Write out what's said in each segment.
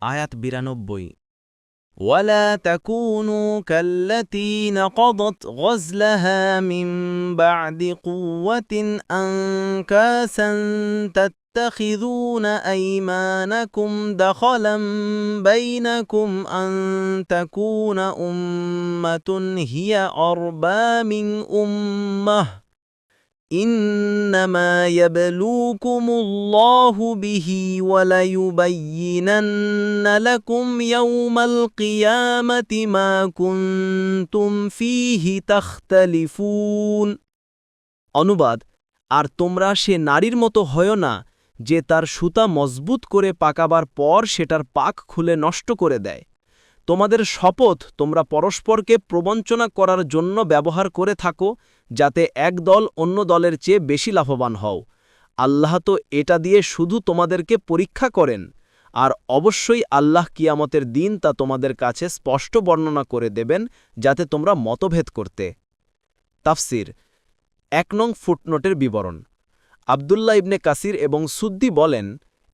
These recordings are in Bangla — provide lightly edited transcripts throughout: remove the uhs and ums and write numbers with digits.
আয়াত 92 ولا تكونوا كالتي نقضت غزلها من بعد قوة أنكاسا تتخذون أيمانكم دخلا بينكم أن تكون أمة هي أربى من أمة إنما يبلوكم الله به وليبينن لكم يوم القيامة ما كنتم فيه تختلفون অনুবাদ আর তোমরা সে নারীর মতো হয় না যে তার সুতা মজবুত করে পাকাবার পর সেটার পাক খুলে নষ্ট করে দেয় তোমাদের শপথ তোমরা পরস্পরকে প্রবঞ্চনা করার জন্য ব্যবহার করে থাকো যাতে এক দল অন্য দলের চেয়ে বেশি লাভবান হও আল্লাহ তো এটা দিয়ে শুধু তোমাদেরকে পরীক্ষা করেন আর অবশ্যই আল্লাহ কিয়ামতের দিন তা তোমাদের কাছে স্পষ্ট বর্ণনা করে দেবেন যাতে তোমরা মতভেদ করতে তাফসির 1 নং ফুটনোটের বিবরণ আব্দুল্লাহ ইবনে কাসির এবং সুদ্দি বলেন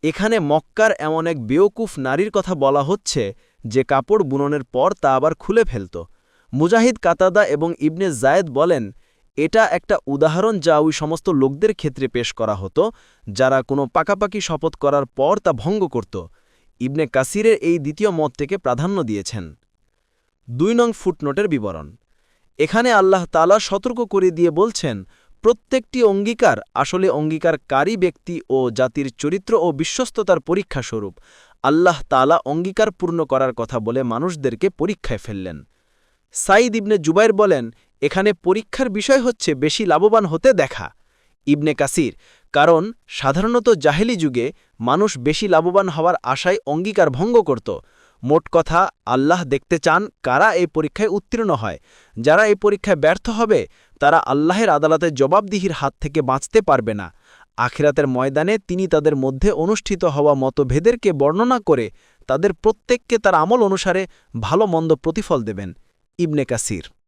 এখানে মক্কার এমন এক বেওকুফ নারীর কথা বলা হচ্ছে যে কাপড় বুননের পর তা আবার খুলে ফেলত মুজাহিদ কাতাদা এবং ইবনে জায়েদ বলেন এটা একটা উদাহরণ যা ওই সমস্ত লোকদের ক্ষেত্রে পেশ করা হতো যারা কোনো পাকাপাকি শপথ করার পর তা ভঙ্গ করত ইবনে কাসিরের এই দ্বিতীয় মতটিকে প্রাধান্য দিয়েছেন 2 নং ফুটনোটের বিবরণ এখানে আল্লাহ তাআলা সতর্ক করে দিয়ে বলছেন প্রত্যেকটি অঙ্গীকার আসলে অঙ্গীকারকারী ব্যক্তি ও জাতির চরিত্র ও বিশ্বস্ততার পরীক্ষাস্বরূপ আল্লাহ তাআলা অঙ্গীকার পূর্ণ করার কথা বলে মানুষদেরকে পরীক্ষায় ফেললেন সাইদ ইবনে জুবাইর বলেন এখানে পরীক্ষার বিষয় হচ্ছে বেশি লাভবান হতে দেখা ইবনে কাসির কারণ সাধারণত জাহেলি যুগে মানুষ বেশি লাভবান হওয়ার আশায় অঙ্গীকার ভঙ্গ করত মোট কথা আল্লাহ দেখতে চান কারা এই পরীক্ষায় উত্তীর্ণ হয় যারা এই পরীক্ষায় ব্যর্থ হবে তারা আল্লাহের আদালতে জবাবদিহির হাত থেকে বাঁচতে পারবে না আখিরাতের ময়দানে তিনি তাদের মধ্যে অনুষ্ঠিত হওয়া মতভেদেরকে বর্ণনা করে তাদের প্রত্যেককে তার আমল অনুসারে ভালো মন্দ প্রতিফল দেবেন ইবনে কাসির